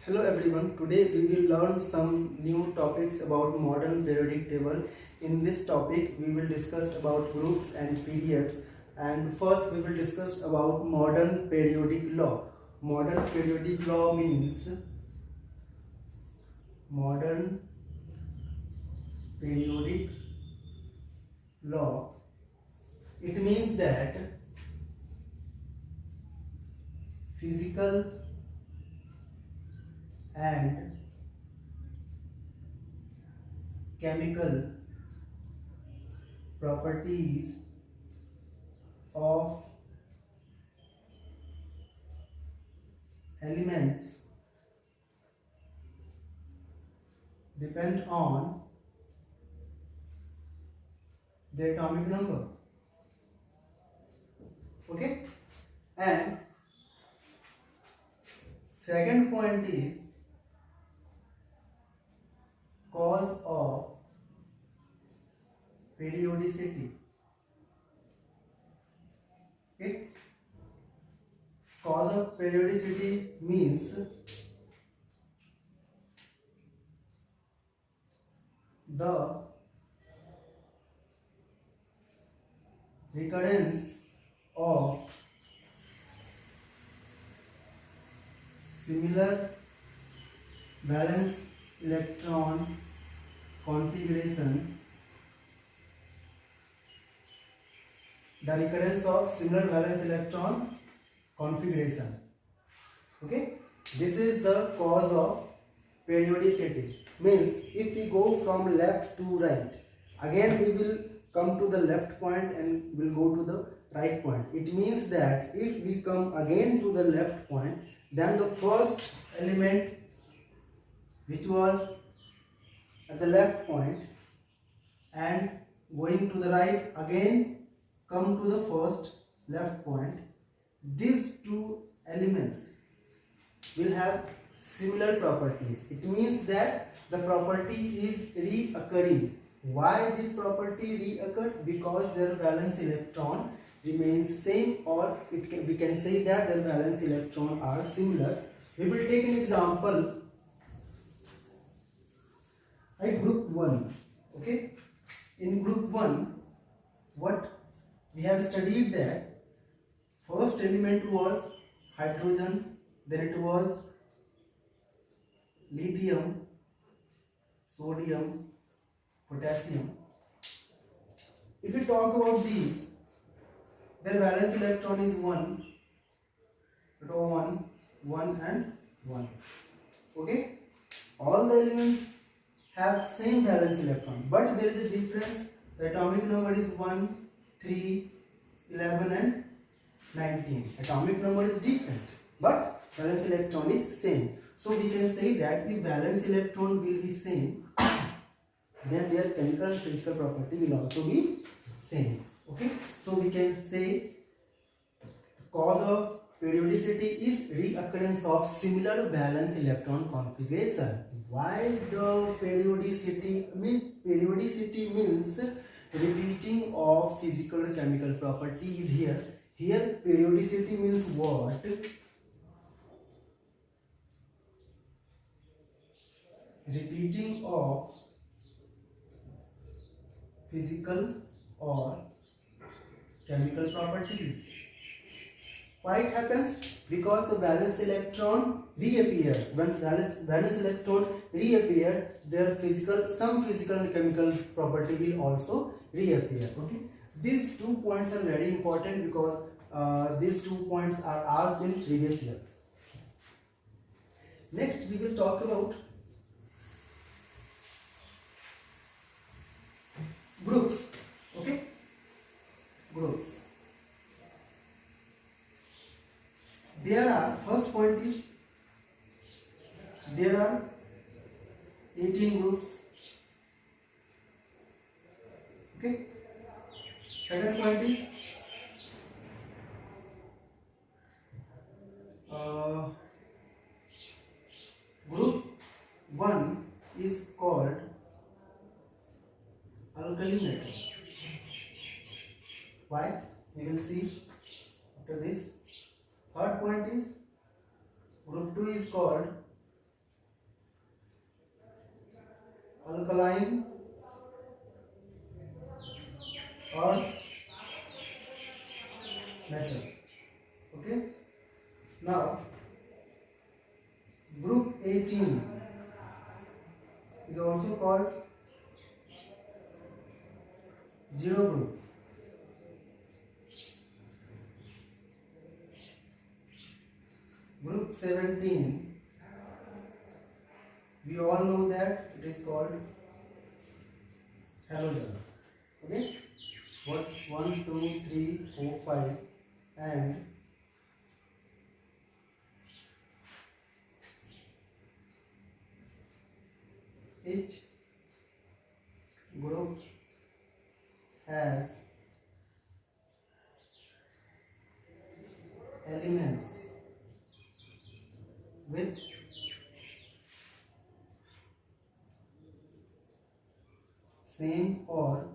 Hello everyone, today we will learn some new topics about modern periodic table. In this topic we will discuss about groups and periods, and first we will discuss about modern periodic law. Modern periodic law means modern periodic law. It means that physical and chemical properties of elements depend on their atomic number. Okay, and second point is cause of periodicity. Okay, cause of periodicity means the recurrence of similar valence electron configuration. The recurrence of similar valence electron configuration. Okay, this is the cause of periodicity. Means if we go from left to right, again we will come to the left point and will go to the right point. It means that if we come again to the left point, then the first element which was at the left point and going to the right again come to the first left point, these two elements will have similar properties. It means that the property is reoccurring. Why this property reoccurred? Because their valence electron remains same, or we can say that their valence electron are similar. We will take an example. Group 1. Okay, in group 1 what we have studied, that first element was hydrogen, then it was lithium, sodium, potassium. If we talk about these, their valence electron is 1, 1, 1 and 1. Okay, all the elements have same valence electron, but there is a difference. The atomic number is 1, 3, 11 and 19. Atomic number is different, but valence electron is same. So we can say that if valence electron will be same, then their chemical and physical property will also be same. Okay, so we can say cause of periodicity is reoccurrence of similar valence electron configuration. Why the periodicity means? Periodicity means repeating of physical and chemical properties. Here periodicity means what? Repeating of physical or chemical properties. Why it happens? Because the valence electron reappears. Once valence electron reappear, their some physical and chemical property will also reappear. Okay, these 2 points are very important because these 2 points are asked in previous year. Next we will talk about groups. Okay, groups. There are, first point is there are 18 groups. Okay, second point is group 1 is called alkali metal. Why? We will see after this. Third point is group 2 is called alkaline earth metal. Okay. Now group 18 is also called zero group. Group 17, we all know that it is called halogen. Okay, what 1, 2, 3, 4, 5, and each group has elements with same or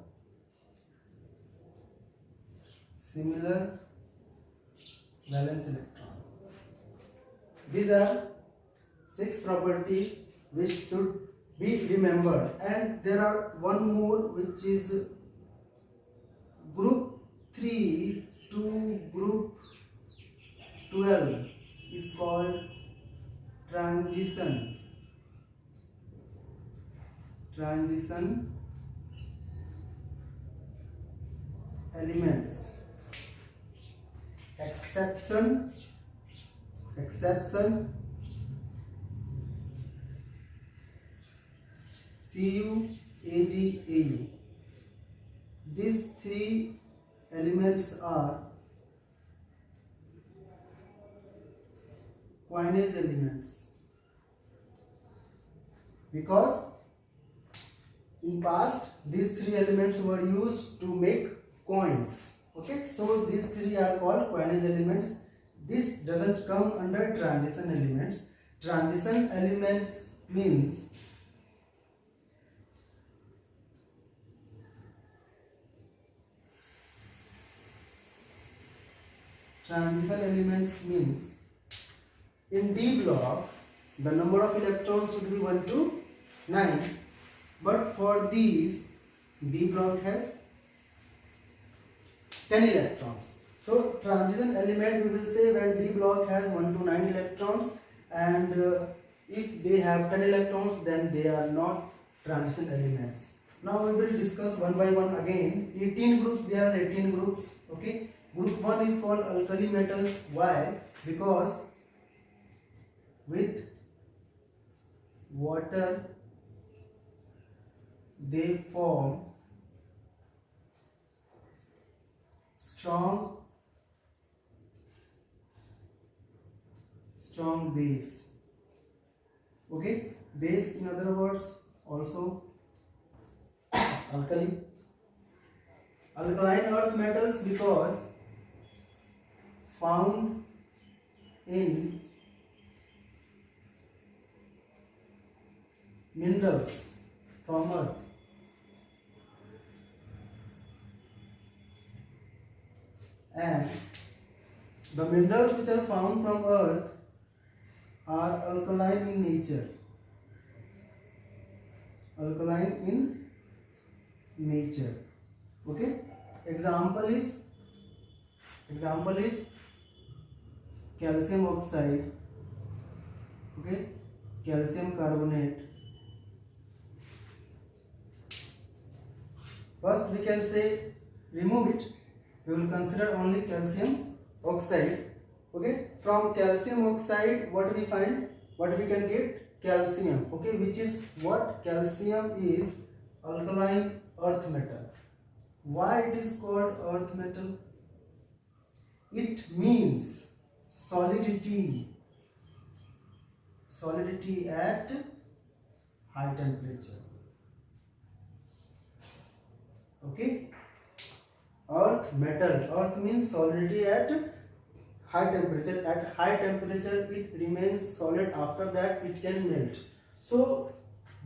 similar valence electron. These are 6 properties which should be remembered, and there are one more, which is group 3 to group 12 is called transition elements. Exception CUAGAU. These 3 elements are coinage elements, because in past these 3 elements were used to make coins. Okay, so these 3 are called coinage elements. This doesn't come under transition elements. Transition elements means in D block the number of electrons should be 1 to 9, but for these D block has 10 electrons. So transition element we will say when D block has 1 to 9 electrons, and if they have 10 electrons then they are not transition elements. Now we will discuss one by one again. 18 groups, there are 18 groups. Okay, group 1 is called alkali metals. Why? Because with water they form strong base. Okay, base in other words also alkali. Alkaline earth metals because found in minerals from earth. And the minerals which are found from earth are alkaline in nature. Okay, example is calcium oxide. Okay, calcium carbonate. First we can say remove it. We will consider only calcium oxide. Okay, from calcium oxide what we find, what we can get? Calcium. Okay, which is what? Calcium is alkaline earth metal. Why it is called earth metal? It means solidity at high temperature. Okay, earth metal. Earth means solidity at high temperature. At high temperature it remains solid, after that it can melt. So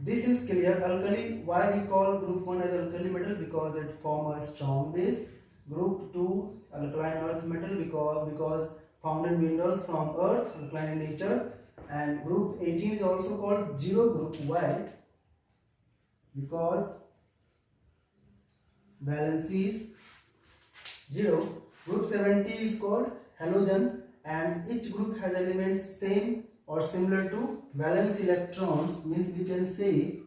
this is clear. Alkali, why we call group 1 as alkali metal? Because it form a strong base. Group 2 alkaline earth metal because found in minerals from earth, alkaline in nature. And group 18 is also called zero group. Why? because valency is 0. Group 70 is called halogen, and each group has elements same or similar to valence electrons, means we can say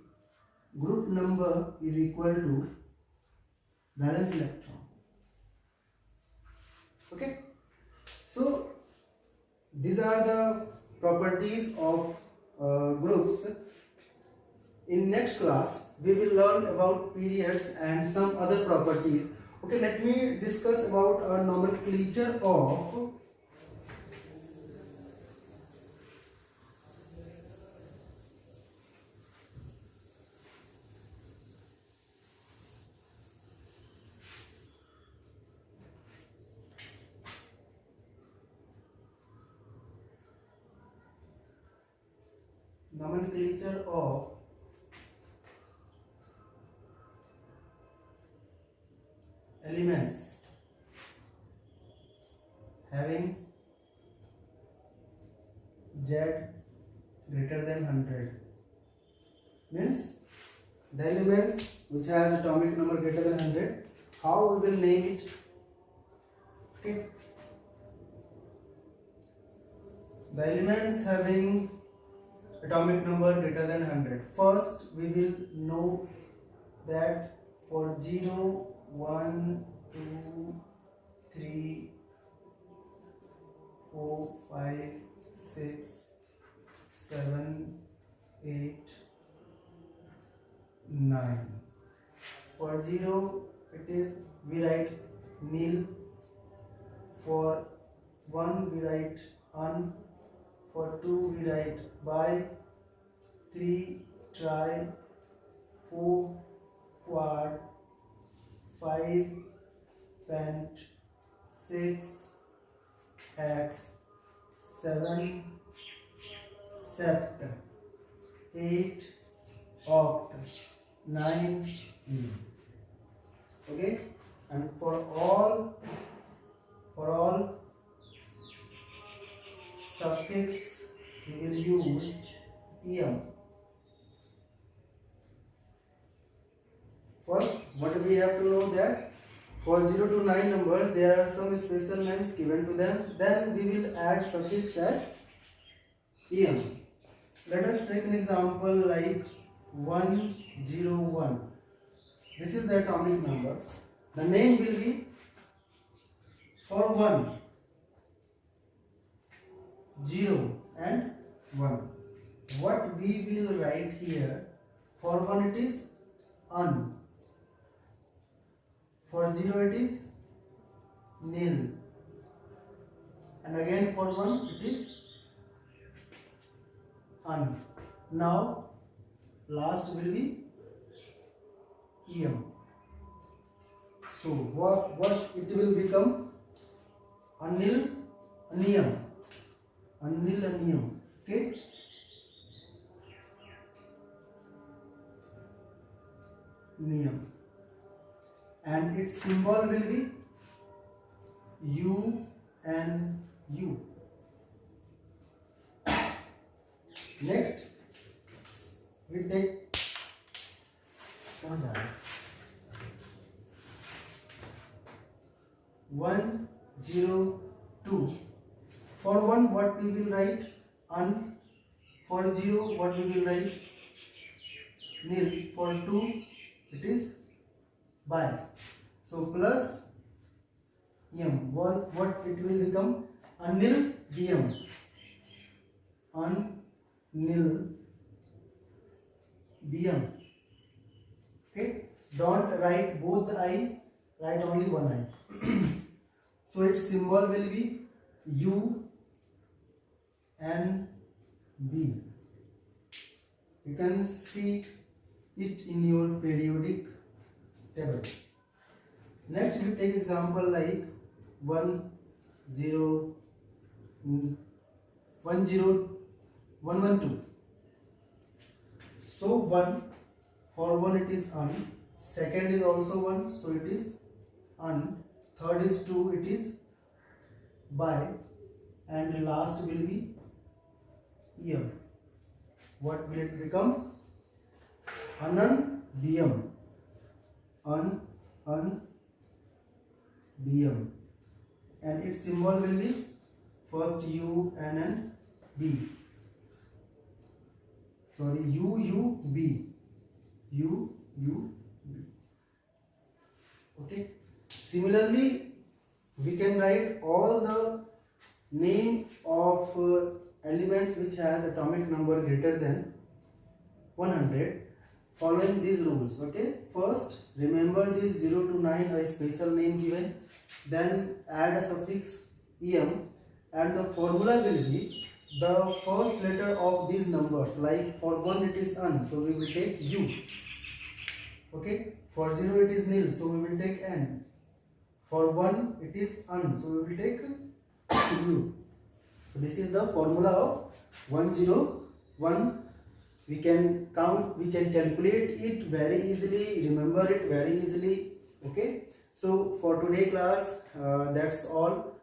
group number is equal to valence electron. Okay, so these are the properties of groups. In next class we will learn about periods and some other properties. Okay, let me discuss about a nomenclature of elements having Z greater than 100, means the elements which has atomic number greater than 100, how we will name it? Okay, the elements having atomic number greater than 100, first we will know that for 0, 1, 2, 3, 4, 5, 6, 7, 8, 9. For 0 it is, we write nil. For 1 we write un. For 2 we write bi. 3 tri. 4 quad. 5 pent. 6 hex. 7 sept. 8 oct. 9 union. Okay, and for all suffix we will use em. First, what we have to know that for 0 to 9 numbers there are some special names given to them. Then we will add suffix as em. Let us take an example like 101. This is the atomic number. The name will be for 1, 0 and 1. What we will write here, for 1 it is un. For 0 it is nil. And again for 1 it is un. Now last will be em. So what it will become? Anil, anium. Anil, anium. Okay. Nium. And its symbol will be U and U. Next, we take 1, 0, 2. For 1, what we will write? Un. For 0, what we will write? Nil. For 2, it is bi. So plus em. What it will become? Anil bm. Anil bm. Okay. Don't write both the I. Write only one I. So its symbol will be U and B. You can see it in your periodic table. Next we take example like 1, 0, 1, 0, 1, 1, 2. So 1, for 1 it is un. Second is also 1, so it is un. Third is 2, it is bi. And last will be em. What will it become? Anan bm, bm, and its symbol will be first u and then b, sorry, u b, u b. Okay. Similarly, we can write all the name of elements which has atomic number greater than 100 following these rules. Okay, first remember this 0 to 9 a special name given, then add a suffix em, and the formula will be the first letter of these numbers. Like for 1 it is un, so we will take u. Okay, for 0 it is nil, so we will take n. For 1 it is un, so we will take u. So this is the formula of 101. We can count, we can calculate it very easily, remember it very easily. Okay, so for today class, that's all.